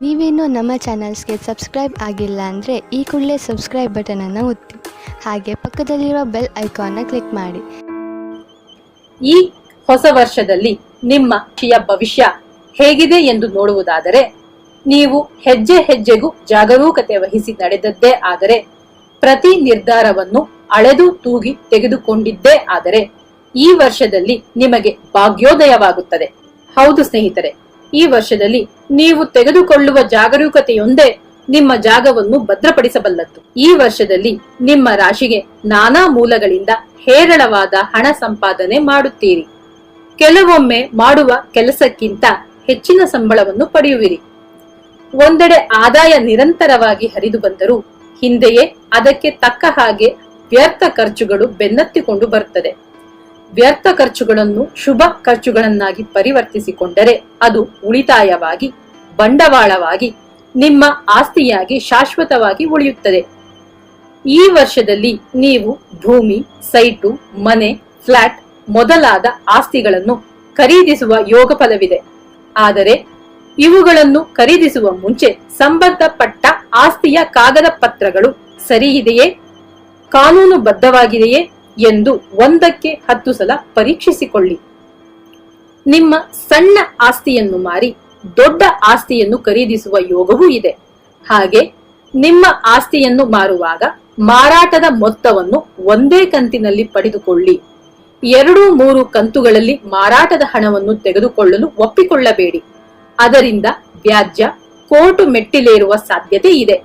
ನೀವೇನು ನಮ್ಮ ಚಾನಲ್ಸ್ಗೆ ಸಬ್ಸ್ಕ್ರೈಬ್ ಆಗಿಲ್ಲ ಅಂದರೆ ಈ ಕೂಡಲೇ ಸಬ್ಸ್ಕ್ರೈಬ್ ಬಟನನ್ನು ಒತ್ತಿ, ಹಾಗೆ ಪಕ್ಕದಲ್ಲಿರುವ ಬೆಲ್ ಐಕಾನ್ನ ಕ್ಲಿಕ್ ಮಾಡಿ. ಈ ಹೊಸ ವರ್ಷದಲ್ಲಿ ನಿಮ್ಮ ಭವಿಷ್ಯ ಹೇಗಿದೆ ಎಂದು ನೋಡುವುದಾದರೆ, ನೀವು ಹೆಜ್ಜೆ ಹೆಜ್ಜೆಗೂ ಜಾಗರೂಕತೆ ವಹಿಸಿ ನಡೆದದ್ದೇ ಆದರೆ, ಪ್ರತಿ ನಿರ್ಧಾರವನ್ನು ಅಳೆದು ತೂಗಿ ತೆಗೆದುಕೊಂಡಿದ್ದೇ ಆದರೆ, ಈ ವರ್ಷದಲ್ಲಿ ನಿಮಗೆ ಭಾಗ್ಯೋದಯವಾಗುತ್ತದೆ. ಹೌದು ಸ್ನೇಹಿತರೆ, ಈ ವರ್ಷದಲ್ಲಿ ನೀವು ತೆಗೆದುಕೊಳ್ಳುವ ಜಾಗರೂಕತೆಯೊಂದೇ ನಿಮ್ಮ ಜಾಗವನ್ನು ಭದ್ರಪಡಿಸಬಲ್ಲದ್ದು. ಈ ವರ್ಷದಲ್ಲಿ ನಿಮ್ಮ ರಾಶಿಗೆ ನಾನಾ ಮೂಲಗಳಿಂದ ಹೇರಳವಾದ ಹಣ ಸಂಪಾದನೆ ಮಾಡುತ್ತೀರಿ. ಕೆಲವೊಮ್ಮೆ ಮಾಡುವ ಕೆಲಸಕ್ಕಿಂತ ಹೆಚ್ಚಿನ ಸಂಬಳವನ್ನು ಪಡೆಯುವಿರಿ. ಒಂದೆಡೆ ಆದಾಯ ನಿರಂತರವಾಗಿ ಹರಿದು ಬಂದರೂ ಹಿಂದೆಯೇ ಅದಕ್ಕೆ ತಕ್ಕ ಹಾಗೆ ವ್ಯರ್ಥ ಖರ್ಚುಗಳು ಬೆನ್ನತ್ತಿಕೊಂಡು ಬರುತ್ತದೆ. ವ್ಯರ್ಥ ಖರ್ಚುಗಳನ್ನು ಶುಭ ಖರ್ಚುಗಳನ್ನಾಗಿ ಪರಿವರ್ತಿಸಿಕೊಂಡರೆ ಅದು ಉಳಿತಾಯವಾಗಿ, ಬಂಡವಾಳವಾಗಿ, ನಿಮ್ಮ ಆಸ್ತಿಯಾಗಿ ಶಾಶ್ವತವಾಗಿ ಉಳಿಯುತ್ತದೆ. ಈ ವರ್ಷದಲ್ಲಿ ನೀವು ಭೂಮಿ, ಸೈಟು, ಮನೆ, ಫ್ಲಾಟ್ ಮೊದಲಾದ ಆಸ್ತಿಗಳನ್ನು ಖರೀದಿಸುವ ಯೋಗ ಫಲವಿದೆ. ಆದರೆ ಇವುಗಳನ್ನು ಖರೀದಿಸುವ ಮುಂಚೆ ಸಂಬಂಧಪಟ್ಟ ಆಸ್ತಿಯ ಕಾಗದ ಪತ್ರಗಳು ಸರಿಯಿದೆಯೇ, ಕಾನೂನುಬದ್ಧವಾಗಿದೆಯೇ ಎಂದು 1ಕ್ಕೆ 10 ಸಲ ಪರೀಕ್ಷಿಸಿಕೊಳ್ಳಿ. ನಿಮ್ಮ ಸಣ್ಣ ಆಸ್ತಿಯನ್ನು ಮಾರಿ ದೊಡ್ಡ ಆಸ್ತಿಯನ್ನು ಖರೀದಿಸುವ ಯೋಗವೂ ಇದೆ. ಹಾಗೆ ನಿಮ್ಮ ಆಸ್ತಿಯನ್ನು ಮಾರುವಾಗ ಮಾರಾಟದ ಮೊತ್ತವನ್ನು ಒಂದೇ ಕಂತಿನಲ್ಲಿ ಪಡೆದುಕೊಳ್ಳಿ. 2-3 ಕಂತುಗಳಲ್ಲಿ ಮಾರಾಟದ ಹಣವನ್ನು ತೆಗೆದುಕೊಳ್ಳಲು ಒಪ್ಪಿಕೊಳ್ಳಬೇಡಿ. ಅದರಿಂದ ವ್ಯಾಜ್ಯ, ಕೋರ್ಟು ಮೆಟ್ಟಿಲೇರುವ ಸಾಧ್ಯತೆ ಇದೆ.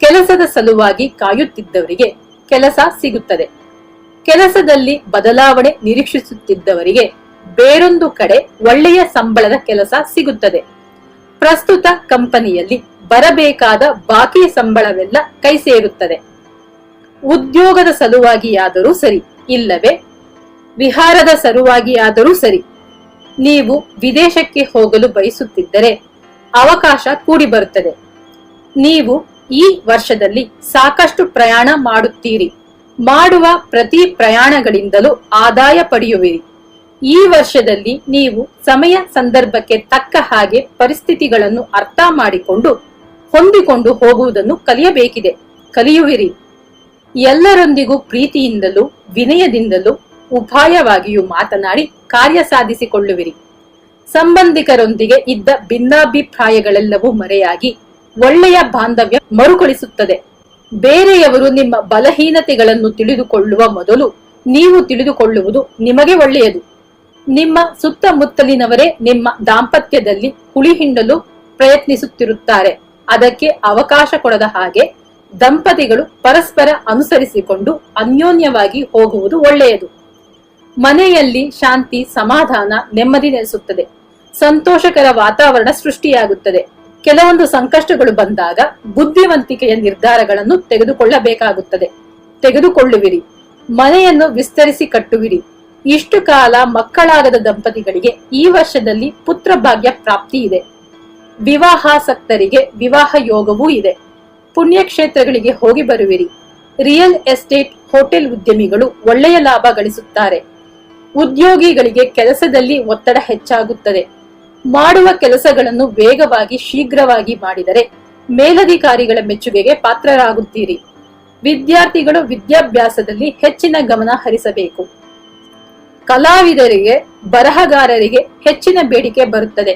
ಕೆಲಸದ ಸಲುವಾಗಿ ಕಾಯುತ್ತಿದ್ದವರಿಗೆ ಕೆಲಸ ಸಿಗುತ್ತದೆ. ಕೆಲಸದಲ್ಲಿ ಬದಲಾವಣೆ ನಿರೀಕ್ಷಿಸುತ್ತಿದ್ದವರಿಗೆ ಬೇರೊಂದು ಕಡೆ ಒಳ್ಳೆಯ ಸಂಬಳದ ಕೆಲಸ ಸಿಗುತ್ತದೆ. ಪ್ರಸ್ತುತ ಕಂಪನಿಯಲ್ಲಿ ಬರಬೇಕಾದ ಬಾಕಿ ಸಂಬಳವೆಲ್ಲ ಕೈ ಸೇರುತ್ತದೆ. ಉದ್ಯೋಗದ ಸಲುವಾಗಿಯಾದರೂ ಸರಿ, ಇಲ್ಲವೇ ವಿಹಾರದ ಸಲುವಾಗಿಯಾದರೂ ಸರಿ, ನೀವು ವಿದೇಶಕ್ಕೆ ಹೋಗಲು ಬಯಸುತ್ತಿದ್ದರೆ ಅವಕಾಶ ಕೂಡಿ ಬರುತ್ತದೆ. ನೀವು ಈ ವರ್ಷದಲ್ಲಿ ಸಾಕಷ್ಟು ಪ್ರಯಾಣ ಮಾಡುತ್ತೀರಿ. ಮಾಡುವ ಪ್ರತಿ ಪ್ರಯಾಣಗಳಿಂದಲೂ ಆದಾಯ ಪಡೆಯುವಿರಿ. ಈ ವರ್ಷದಲ್ಲಿ ನೀವು ಸಮಯ ಸಂದರ್ಭಕ್ಕೆ ತಕ್ಕ ಹಾಗೆ ಪರಿಸ್ಥಿತಿಗಳನ್ನು ಅರ್ಥ ಮಾಡಿಕೊಂಡು ಹೊಂದಿಕೊಂಡು ಹೋಗುವುದನ್ನು ಕಲಿಯುವಿರಿ. ಎಲ್ಲರೊಂದಿಗೂ ಪ್ರೀತಿಯಿಂದಲೂ ವಿನಯದಿಂದಲೂ ಉಪಾಯವಾಗಿಯೂ ಮಾತನಾಡಿ ಕಾರ್ಯ ಸಾಧಿಸಿಕೊಳ್ಳುವಿರಿ. ಸಂಬಂಧಿಕರೊಂದಿಗೆ ಇದ್ದ ಭಿನ್ನಾಭಿಪ್ರಾಯಗಳೆಲ್ಲವೂ ಮರೆಯಾಗಿ ಒಳ್ಳೆಯ ಬಾಂಧವ್ಯ ಮರುಕಳಿಸುತ್ತದೆ. ಬೇರೆಯವರು ನಿಮ್ಮ ಬಲಹೀನತೆಗಳನ್ನು ತಿಳಿದುಕೊಳ್ಳುವ ಮೊದಲು ನೀವು ತಿಳಿದುಕೊಳ್ಳುವುದು ನಿಮಗೆ ಒಳ್ಳೆಯದು. ನಿಮ್ಮ ಸುತ್ತಮುತ್ತಲಿನವರೇ ನಿಮ್ಮ ದಾಂಪತ್ಯದಲ್ಲಿ ಹುಳಿ ಹಿಂಡಲು ಪ್ರಯತ್ನಿಸುತ್ತಿರುತ್ತಾರೆ. ಅದಕ್ಕೆ ಅವಕಾಶ ಕೊಡದ ಹಾಗೆ ದಂಪತಿಗಳು ಪರಸ್ಪರ ಅನುಸರಿಸಿಕೊಂಡು ಅನ್ಯೋನ್ಯವಾಗಿ ಹೋಗುವುದು ಒಳ್ಳೆಯದು. ಮನೆಯಲ್ಲಿ ಶಾಂತಿ, ಸಮಾಧಾನ, ನೆಮ್ಮದಿ ನೆಲೆಸುತ್ತದೆ. ಸಂತೋಷಕರ ವಾತಾವರಣ ಸೃಷ್ಟಿಯಾಗುತ್ತದೆ. ಕೆಲವೊಂದು ಸಂಕಷ್ಟಗಳು ಬಂದಾಗ ಬುದ್ಧಿವಂತಿಕೆಯ ನಿರ್ಧಾರಗಳನ್ನು ತೆಗೆದುಕೊಳ್ಳುವಿರಿ. ಮನೆಯನ್ನು ವಿಸ್ತರಿಸಿ ಕಟ್ಟುವಿರಿ. ಇಷ್ಟು ಕಾಲ ಮಕ್ಕಳಾಗದ ದಂಪತಿಗಳಿಗೆ ಈ ವರ್ಷದಲ್ಲಿ ಪುತ್ರ ಭಾಗ್ಯ ಪ್ರಾಪ್ತಿ ಇದೆ. ವಿವಾಹಾಸಕ್ತರಿಗೆ ವಿವಾಹ ಯೋಗವೂ ಇದೆ. ಪುಣ್ಯಕ್ಷೇತ್ರಗಳಿಗೆ ಹೋಗಿ ಬರುವಿರಿ. ರಿಯಲ್ ಎಸ್ಟೇಟ್, ಹೋಟೆಲ್ ಉದ್ಯಮಿಗಳು ಒಳ್ಳೆಯ ಲಾಭ ಗಳಿಸುತ್ತಾರೆ. ಉದ್ಯೋಗಿಗಳಿಗೆ ಕೆಲಸದಲ್ಲಿ ಒತ್ತಡ ಹೆಚ್ಚಾಗುತ್ತದೆ. ಮಾಡುವ ಕೆಲಸಗಳನ್ನು ವೇಗವಾಗಿ, ಶೀಘ್ರವಾಗಿ ಮಾಡಿದರೆ ಮೇಲಧಿಕಾರಿಗಳ ಮೆಚ್ಚುಗೆಗೆ ಪಾತ್ರರಾಗುತ್ತೀರಿ. ವಿದ್ಯಾರ್ಥಿಗಳು ವಿದ್ಯಾಭ್ಯಾಸದಲ್ಲಿ ಹೆಚ್ಚಿನ ಗಮನ ಹರಿಸಬೇಕು. ಕಲಾವಿದರಿಗೆ, ಬರಹಗಾರರಿಗೆ ಹೆಚ್ಚಿನ ಬೇಡಿಕೆ ಬರುತ್ತದೆ.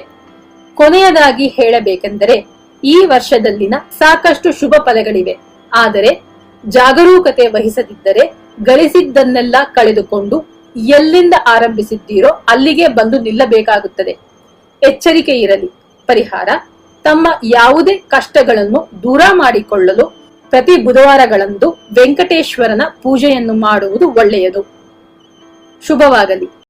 ಕೊನೆಯದಾಗಿ ಹೇಳಬೇಕೆಂದರೆ, ಈ ವರ್ಷದಲ್ಲಿನ ಸಾಕಷ್ಟು ಶುಭ ಫಲಗಳಿವೆ. ಆದರೆ ಜಾಗರೂಕತೆ ವಹಿಸದಿದ್ದರೆ ಗಳಿಸಿದ್ದನ್ನೆಲ್ಲ ಕಳೆದುಕೊಂಡು ಎಲ್ಲಿಂದ ಆರಂಭಿಸಿದ್ದೀರೋ ಅಲ್ಲಿಗೆ ಬಂದು ನಿಲ್ಲಬೇಕಾಗುತ್ತದೆ. ಎಚ್ಚರಿಕೆ ಇರಲಿ. ಪರಿಹಾರ: ತಮ್ಮ ಯಾವುದೇ ಕಷ್ಟಗಳನ್ನು ದೂರ ಮಾಡಿಕೊಳ್ಳಲು ಪ್ರತಿ ಬುಧವಾರಗಳಂದು ವೆಂಕಟೇಶ್ವರನ ಪೂಜೆಯನ್ನು ಮಾಡುವುದು ಒಳ್ಳೆಯದು. ಶುಭವಾಗಲಿ.